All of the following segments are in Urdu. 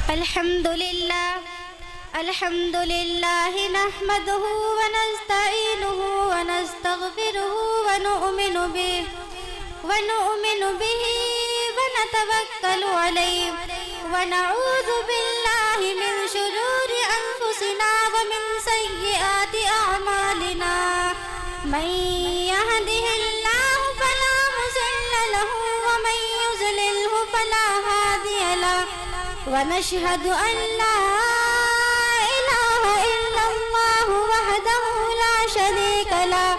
الحمد لله نحمده ونستعينه ونستغفره ونؤمن به ونتوكل عليه ونعوذ بالله من شرور أنفسنا ومن سيئات أعمالنا من يهده الله فلا مضل له ومن يضلله فلا هادي له ونشهد أن لا إله إلا الله وحده لا شريك له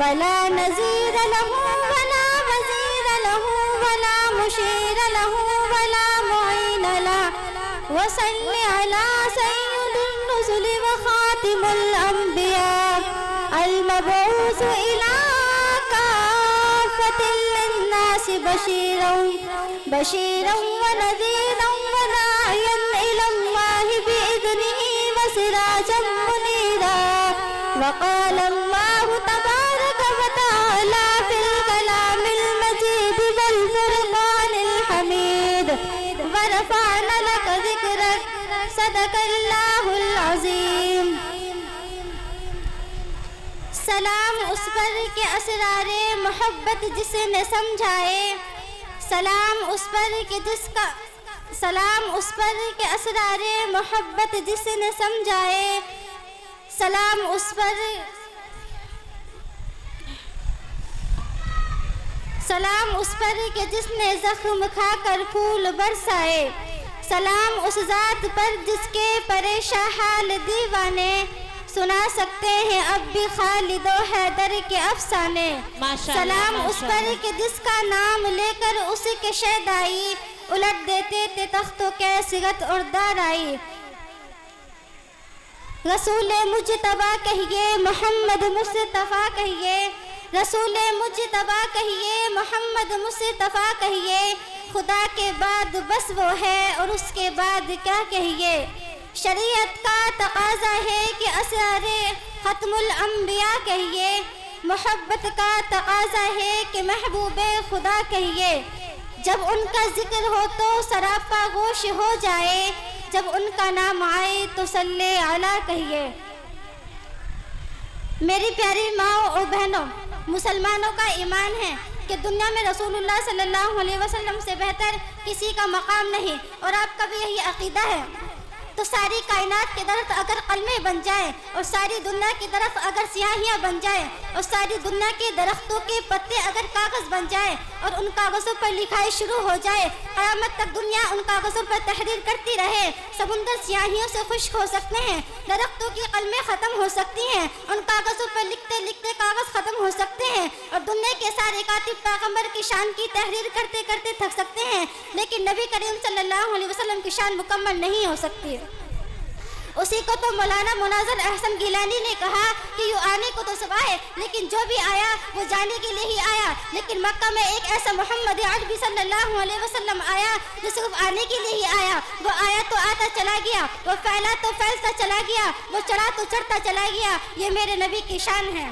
ولا نظير له ولا وزير له ولا مشير له ولا معين له وصل على سيد الرسل وخاتم الأنبياء المبعوث إلى كافة للناس بشيرا ونذيرا وداعيا إلى الله بإذنه وسراجا منيرا. وقال الله تبارك وتعالى في الكلام المجيد والفرقان الحميد ورفعنا لك ذكرك صدق الله العظيم. سلام اس پر کے اسرار محبت جس نے سمجھائے، سلام اس پر کہ اسرار محبت جس نے سمجھائے، سلام اس پر کہ جس نے زخم کھا کر پھول برسائے، سلام اس ذات پر جس کے پریشان حال دیوانے سنا سکتے ہیں اب بھی خالد و حیدر کے افسانے. سلام اس پر کہ جس کا نام لے کر اسی کے شیدائی الٹ دیتے تھے تختوں کے سگت اور دارائی. رسول مجتبیٰ کہیے محمد مصطفیٰ کہیے، رسول مجتبیٰ کہیے محمد مصطفیٰ کہیے، خدا کے بعد بس وہ ہے اور اس کے بعد کیا کہیے. شریعت کا تقاضا ہے کہ اسرار ختم الانبیاء کہیے، محبت کا تقاضا ہے کہ محبوب خدا کہیے. جب ان کا ذکر ہو تو سراپا گوش ہو جائے، جب ان کا نام آئے تو صلی علی کہیے. میری پیاری ماں اور بہنوں، مسلمانوں کا ایمان ہے کہ دنیا میں رسول اللہ صلی اللہ علیہ وسلم سے بہتر کسی کا مقام نہیں، اور آپ کا بھی یہی عقیدہ ہے. تو ساری کائنات کے درخت اگر قلمیں بن جائیں اور ساری دنیا کی درخت اگر سیاہیاں بن جائیں اور ساری دنیا کے درختوں کے پتے اگر کاغذ بن جائیں اور ان کاغذوں پر لکھائی شروع ہو جائے، قیامت تک دنیا ان کاغذوں پر تحریر کرتی رہے. سمندر سیاہیوں سے خشک ہو سکتے ہیں، درختوں کی قلمیں ختم ہو سکتی ہیں، ان کاغذوں پر لکھتے لکھتے کاغذ ختم ہو سکتے ہیں، اور دنیا کے سارے کاتب پیغمبر کی شان کی تحریر کرتے کرتے تھک سکتے ہیں، لیکن نبی کریم صلی اللہ علیہ وسلم کی شان مکمل نہیں ہو سکتی. اسی کو تو مولانا مناظر احسن گیلانی نے کہا کہ یوں آنے کو تو سب آئے لیکن جو بھی آیا وہ جانے کے لیے ہی آیا. لیکن مکہ میں ایک ایسا محمد عربی صلی اللہ علیہ وسلم آیا جو صرف آنے کے لیے ہی آیا. وہ آیا تو آتا چلا گیا، وہ پھیلا تو پھیلتا چلا گیا، وہ چڑھا تو چڑھتا چلا گیا. یہ میرے نبی کی شان ہے.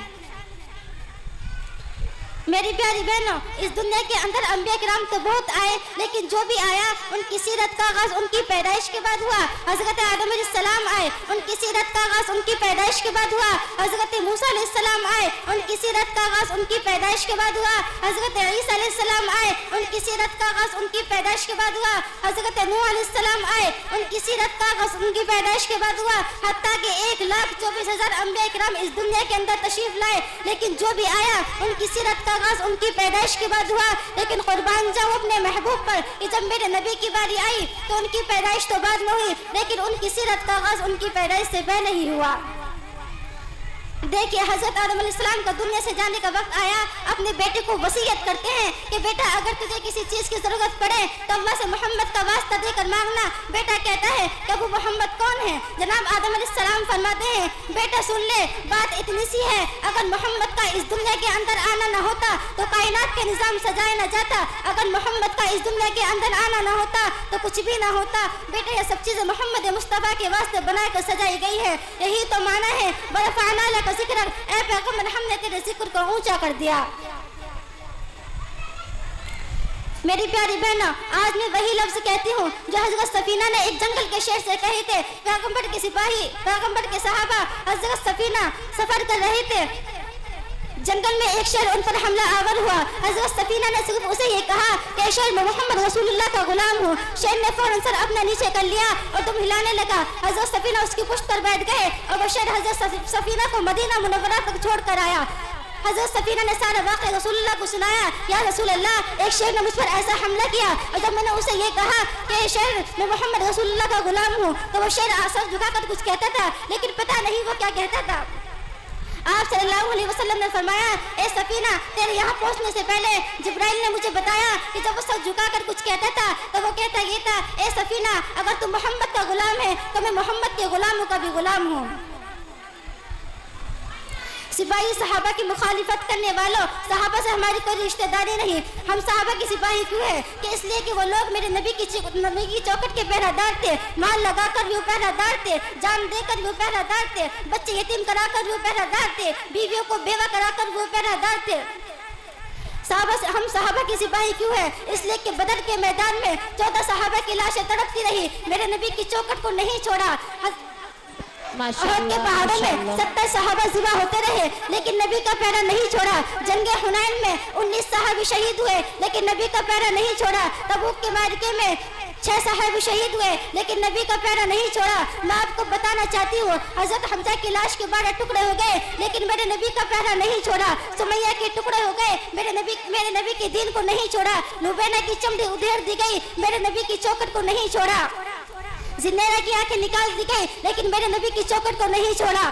میری پیاری بہنوں، اس دنیا کے اندر انبیاء کرام تو بہت آئے لیکن جو بھی آیا ان کی سیرت کا آغاز ان کی پیدائش کے بعد ہوا. حضرت آدم علیہ السلام آئے، ان کی سیرت کا آغاز ان کی پیدائش کے بعد ہوا. حضرت موسیٰ علیہ السلام آئے، ان کی سیرت کا آغاز ان کی پیدائش کے بعد ہوا. حضرت عیسیٰ علیہ السلام آئے، ان کی سیرت کا آغاز ان کی پیدائش کے بعد ہوا. حضرت نوح علیہ السلام آئے، ان کی سیرت کا آغاز ان کی پیدائش کے بعد ہوا. حتیٰ کہ 1,24,000 انبیاء کرام اس دنیا کے اندر تشریف لائے لیکن جو بھی آیا ان کی سیرت کا آغاز ان کی پیدائش کے بعد ہوا. لیکن قربان جاؤں اپنے محبوب پر کہ جب میرے نبی کی باری آئی تو ان کی پیدائش تو بعد میں ہوئی لیکن ان کی سیرت کا آغاز ان کی پیدائش سے پہلے ہی ہوا. دیکھیے حضرت آدم علیہ السلام کا دنیا سے جانے کا وقت آیا، اپنے بیٹے کو وصیت کرتے ہیں کہ بیٹا اگر تجھے کسی چیز کی ضرورت پڑے تو اللہ سے محمد کا واسطہ دے کر مانگنا. بیٹا کہتا ہے کہ ابو محمد کون ہے؟ جناب آدم علیہ السلام فرماتے ہیں بیٹا سن لے، بات اتنی سی ہے، اگر محمد کا اس دنیا کے اندر آنا نہ ہوتا تو کائنات کے نظام سجایا نہ جاتا، اگر محمد کا اس دنیا کے اندر آنا نہ ہوتا تو کچھ بھی نہ ہوتا. بیٹا یہ سب چیزیں محمد مصطفیٰ کے واسطے بنا کر سجائی گئی ہے، یہی تو معنی ہے برفعنا لک ذکرک، اے پیغمبر ہم نے تیرے ذکر کو اونچا کر دیا. میری پیاری بہنوں، آج میں وہی لفظ کہتی ہوں جو حضرت سفینہ نے ایک جنگل کے شیر سے کہے تھے۔ پیغمبر کے سپاہی، پیغمبر کے صحابہ حضرت سفینہ سفر کر رہے تھے، جنگل میں ایک شیر ان پر حملہ آور ہوا۔ حضرت سفینہ نے صرف اسے یہ کہا کہ شیر میں محمد رسول اللہ کا غلام ہوں۔ شیر نے فوراً سر اپنا نیچے کر لیا اور دم ہلانے لگا۔ حضرت سفینہ اس کی پشت پر بیٹھ گئے اور وہ شیر حضرت سفینہ کو مدینہ منورہ تک چھوڑ کر آیا۔ حضرت سفینہ نے سارا واقعہ رسول اللہ کو سنایا۔ یا رسول اللہ، ایک شیر نے مجھ پر ایسا حملہ کیا، اور جب میں نے اسے یہ کہا کہ شیر میں محمد رسول اللہ کا غلام ہوں، تو وہ شیر سر جھکا کر کچھ کہتا تھا، لیکن پتہ نہیں وہ کیا کہتا تھا۔ آپ صلی اللہ علیہ وسلم نے فرمایا، اے سفینہ، تیرے یہاں پہنچنے سے پہلے جبرائیل نے مجھے بتایا کہ جب وہ سر جھکا کر کچھ کہتا تھا تو وہ کہتا یہ تھا، اے سفینہ، اگر تم محمد کا غلام ہے تو میں محمد کے غلاموں کا بھی غلام ہوں۔ سپاہی صحابہ کی مخالفت کرنے والوں، صحابہ سے ہماری کوئی رشتہ داری نہیں۔ ہم صحابہ کی سپاہی کیوں ہے؟ کہ اس لیے کہ وہ لوگ میرے نبی کی چوکٹ کے پہرہ دار تھے، مال لگا کر بھی وہ پہرہ دار تھے، جان دے کر بھی وہ پہرہ دار تھے، بچے یتیم کرا کر بھی وہ پہرہ دار تھے، بیویوں کو بیوہ کرا کر بھی وہ پہرہ دار تھے۔ ہم صحابہ کی سپاہی کیوں ہے؟ اس لیے کہ بدر کے میدان میں 14 صحابہ کی لاشیں تڑپتی رہی، میرے نبی کی چوکٹ کو نہیں چھوڑا۔ احد کے پہاڑوں میں 70 صحابہ ذبح ہوتے رہے، لیکن نبی کا پیرا نہیں چھوڑا۔ جنگ حنین میں 19 صحابی شہید ہوئے، لیکن نبی کا پیرا نہیں چھوڑا۔ تبوک کے معرکے میں 6 صحابی شہید ہوئے، لیکن نبی کا پیرا نہیں چھوڑا۔ میں آپ کو بتانا چاہتی ہوں، حضرت حمزہ کی لاش کے 12 ٹکڑے ہو گئے، لیکن میرے نبی کا پیرا نہیں چھوڑا۔ سمیہ کے ٹکڑے ہو گئے، میرے نبی کے دین کو نہیں چھوڑا۔ لبینہ کی چمڑی ادھیڑ دی گئی، میرے نبی کی چوکٹ کو نہیں چھوڑا۔ زنیرہ کی آنکھیں نکال دی گئی، لیکن میرے نبی کی چوکٹ کو نہیں چھوڑا۔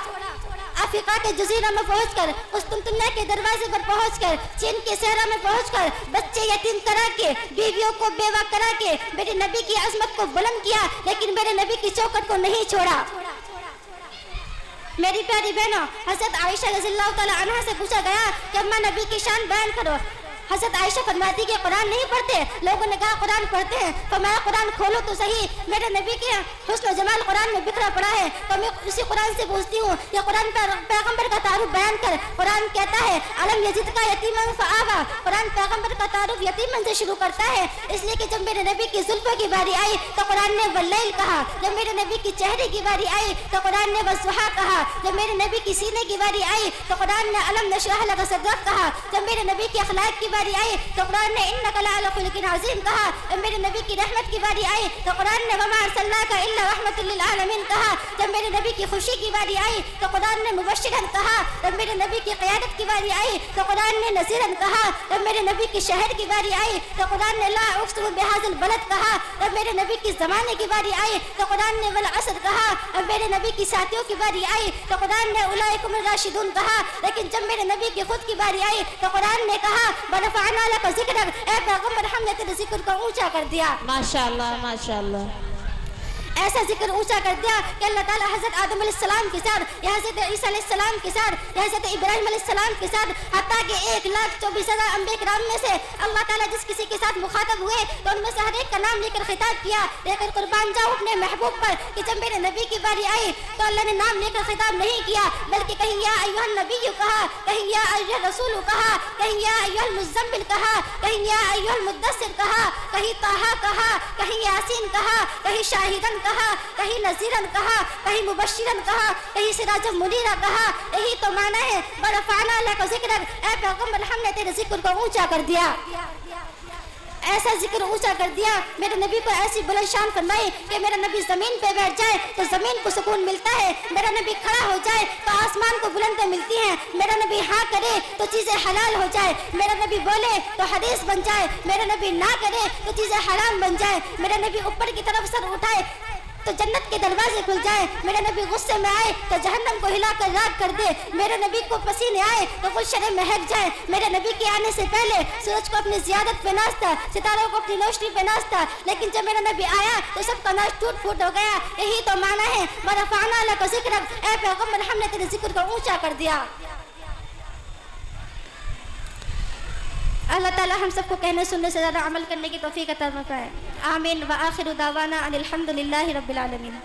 افریقہ کے جزیرہ میں پہنچ کر، قسطنطنیہ کے دروازے پر پہنچ کر، چین کے صحرا میں پہنچ کر، بچے یتیم کرا کے، بیویوں کو بیوہ کرا کے میرے نبی کی عظمت کو بلند کیا، لیکن میرے نبی کی چوکٹ کو نہیں چھوڑا۔ میری پیاری بہنوں، حضرت عائشہ رضی اللہ تعالی عنہا سے پوچھا گیا کہ اماں نبی کی شان بیان کرو۔ حضرت عائشہ فرماتی کہ قرآن نہیں پڑھتے؟ لوگوں نے کہا قرآن پڑھتے ہیں۔ فرمایا قرآن کھولو تو صحیح، میرے نبی کے حسن و جمال قرآن میں بکھرا پڑا ہے۔ تو میں اسی قرآن سے پوچھتی ہوں، یہ قرآن پیغمبر کا تعارف بیان کر۔ قرآن کہتا ہے الم یجدک یتیما فآویٰ، قرآن پیغمبر کا تعارف یتیمن سے شروع کرتا ہے، اس لیے کہ جب میرے نبی کی زلفوں کی باری آئی تو قرآن نے واللیل کہا، جب میرے نبی کی چہرے کی باری آئی تو قرآن نے والضحیٰ کہا، جب میرے نبی کی سینے کی باری آئی تو قرآن نے الم نشرح لک صدرک کہا، جب میرے نبی کی اخلاق کی باری آئی تو قرآن نے انک لعلی خلق عظیم کہا، جب میرے نبی کی رحمت کی باری آئی تو قرآن نے وما ارسلناک الا رحمۃ للعالمین کہا، جب میرے نبی کی خوشی کی باری آئی تو قرآن نے مبشرا کہا، جب میرے نبی کی قیادت کی باری آئی تو قرآن نے نذیرا کہا، جب میرے نبی کی شہر کی باری آئی تو قرآن نے لا اقسم بہذا البلد کہا، جب میرے نبی کی زمانے کی باری آئی تو قرآن نے والعصر کہا، جب میرے نبی کی ساتھیوں کی باری آئی تو قرآن نے اولئک الراشدون کہا، لیکن جب میرے نبی کی خود کی باری آئی تو قرآن نے کہا ورفعنا لک ذکرک، اے پیغمبر ہم نے تیرے ذکر کو اونچا کر دیا۔ ماشاءاللہ ماشاءاللہ، ایسا ذکر اونچا کر دیا کہ اللہ تعالیٰ حضرت آدم علیہ السلام کے ساتھ، یا حضرت عیسیٰ علیہ السلام کے ساتھ، یا حضرت ابراہیم علیہ السلام کے ساتھ، حتیٰ کہ 1,24,000 انبیاء کرام میں سے اللہ تعالیٰ جس کسی کے ساتھ مخاطب ہوئے تو ان میں سے ہر ایک کا نام لے کر خطاب کیا، لے کر قربان جاؤ اپنے محبوب پر، کہ جب میرے نبی کی باری آئی تو اللہ نے نام لے کر خطاب نہیں کیا، بلکہ کہیں یا ایھا النبی کہا، کہیں یا ایھا الرسول کہا، کہیں یا ایھا المزمل کہا، کہیں یا ایھا المدثر کہا، کہیں طٰہٰ کہا، کہیں یاسین کہا، کہیں شاہدن کہا، کہیں نذیرن کہا، کہیں مبشرن کہا، کہیں سراجا منیرا کہا۔ یہی تو معنی ہے ورفعنا لک ذکرک، اے پیغمبر ہم نے تیرے ذکر کو اونچا کر دیا، ایسا ذکر اونچا کر دیا، میرے نبی کو ایسی بلند شان فرمائی کہ میرا نبی زمین پہ بیٹھ جائے تو زمین کو سکون ملتا ہے، میرا نبی کھڑا ہو جائے تو آسمان کو بلندیاں ملتی ہیں، میرا نبی ہاں کرے تو چیزیں حلال ہو جائے، میرا نبی بولے تو حدیث بن جائے، میرا نبی نہ کرے تو چیزیں حرام بن جائے، میرا نبی اوپر کی طرف سر اٹھائے تو جنت کے دروازے کھل جائے، میرے نبی غصے میں آئے تو جہنم کو ہلا کر راکھ کر دے، میرے نبی کو پسینے آئے تو گلشن مہک جائے، میرے نبی کے آنے سے پہلے سورج کو اپنی زیادت پہ ناچتا، ستاروں کو اپنی روشنی پہ ناچتا، لیکن جب میرا نبی آیا تو سب کا ناچ ٹوٹ پھوٹ ہو گیا۔ یہی تو معنی ہے ورفعنا لک ذکرک، اے پیغمبر ہم نے تیرے ذکر کو اونچا کر دیا۔ اللہ تعالی ہم سب کو کہنے سننے سے زیادہ عمل کرنے کی توفیق عطا فرمائے، آمین۔ وآخر دعوانا ان الحمد للہ رب العالمین۔